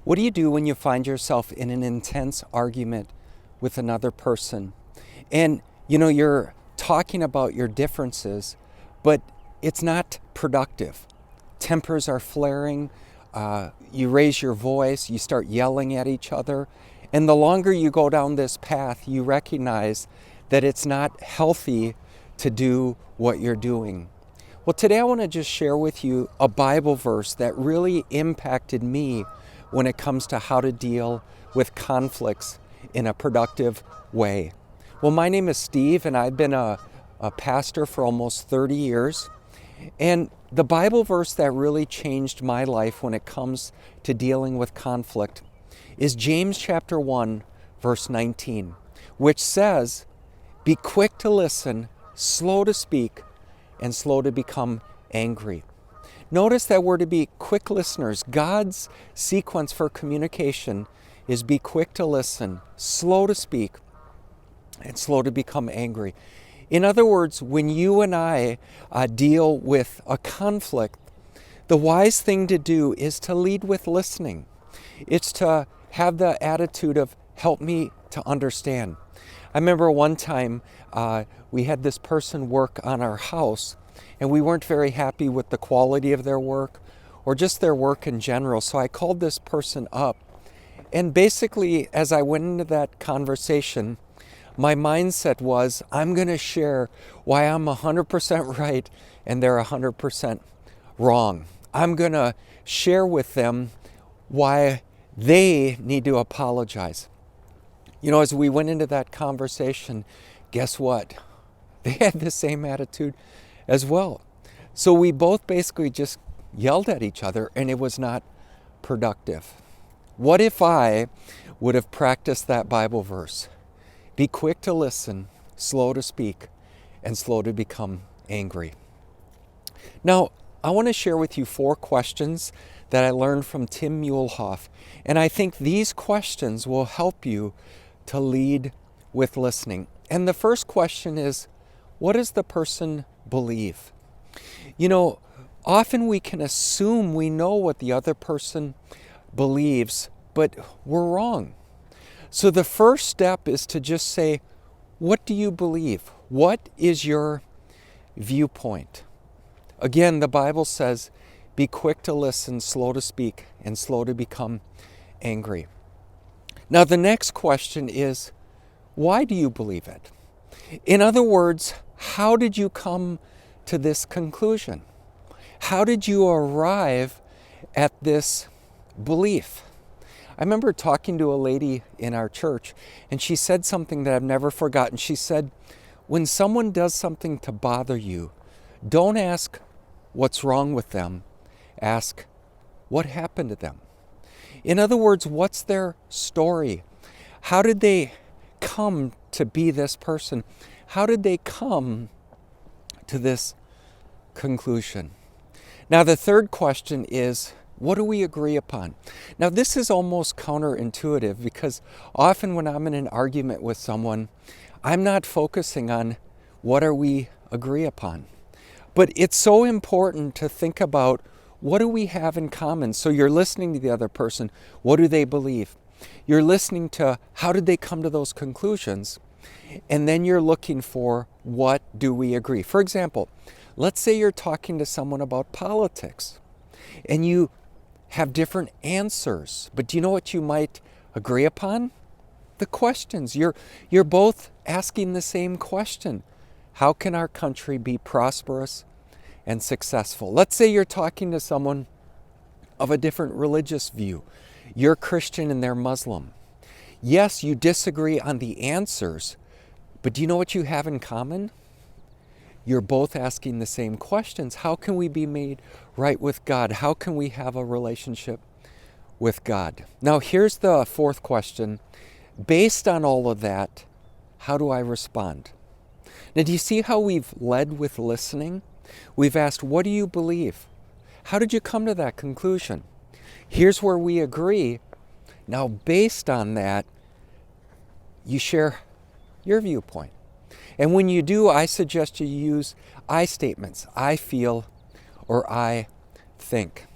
What do you do when you find yourself in an intense argument with another person? And you're talking about your differences, but it's not productive. Tempers are flaring, you raise your voice, you start yelling at each other. And the longer you go down this path, you recognize that it's not healthy to do what you're doing. Well, today I want to just share with you a Bible verse that really impacted me when it comes to how to deal with conflicts in a productive way. Well, my name is Steve, and I've been a pastor for almost 30 years. And the Bible verse that really changed my life when it comes to dealing with conflict is James chapter 1, verse 19, which says, "Be quick to listen, slow to speak, and slow to become angry." Notice that we're to be quick listeners. God's sequence for communication is be quick to listen, slow to speak, and slow to become angry. In other words, when you and I deal with a conflict, the wise thing to do is to lead with listening. It's to have the attitude of, help me to understand. I remember one time we had this person work on our house, and we weren't very happy with the quality of their work or just their work in general. So I called this person up, and basically as I went into that conversation, my mindset was, I'm going to share why I'm 100% right and they're 100% wrong. I'm going to share with them why they need to apologize. As we went into that conversation, guess what? They had the same attitude as well. So we both basically just yelled at each other, and it was not productive. What if I would have practiced that Bible verse? Be quick to listen, slow to speak, and slow to become angry. Now, I want to share with you 4 questions that I learned from Tim Muehlhoff. And I think these questions will help you to lead with listening. And the first question is, what does the person believe? Often we can assume we know what the other person believes, but we're wrong. So the first step is to just say, what do you believe? What is your viewpoint? Again, the Bible says, be quick to listen, slow to speak, and slow to become angry. Now, the next question is, why do you believe it? In other words, how did you come to this conclusion? How did you arrive at this belief? I remember talking to a lady in our church, and she said something that I've never forgotten. She said, when someone does something to bother you, don't ask what's wrong with them. Ask what happened to them. In other words, what's their story? How did they come to be this person? How did they come to this conclusion? Now, the third question is, what do we agree upon? Now, this is almost counterintuitive because often when I'm in an argument with someone, I'm not focusing on what are we agree upon. But it's so important to think about, what do we have in common? So you're listening to the other person. What do they believe? You're listening to how did they come to those conclusions? And then you're looking for, what do we agree? For example, let's say you're talking to someone about politics and you have different answers, but do you know what you might agree upon? The questions. You're both asking the same question. How can our country be prosperous and successful? Let's say you're talking to someone of a different religious view. You're Christian and they're Muslim. Yes, you disagree on the answers, but do you know what you have in common? You're both asking the same questions. How can we be made right with God? How can we have a relationship with God? Now, here's the fourth question. Based on all of that, how do I respond? Now, do you see how we've led with listening? We've asked, what do you believe? How did you come to that conclusion? Here's where we agree. Now, based on that, you share your viewpoint. And when you do, I suggest you use I statements. I feel or I think.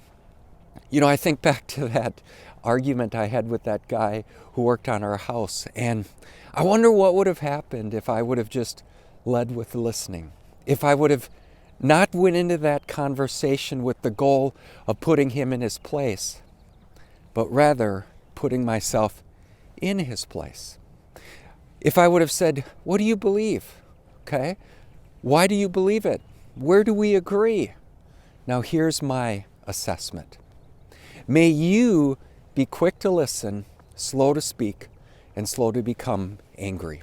I think back to that argument I had with that guy who worked on our house, and I wonder what would have happened if I would have just led with listening. If I would have not went into that conversation with the goal of putting him in his place, but rather putting myself in his place. If I would have said, what do you believe? Okay? Why do you believe it? Where do we agree? Now here's my assessment. May you be quick to listen, slow to speak, and slow to become angry.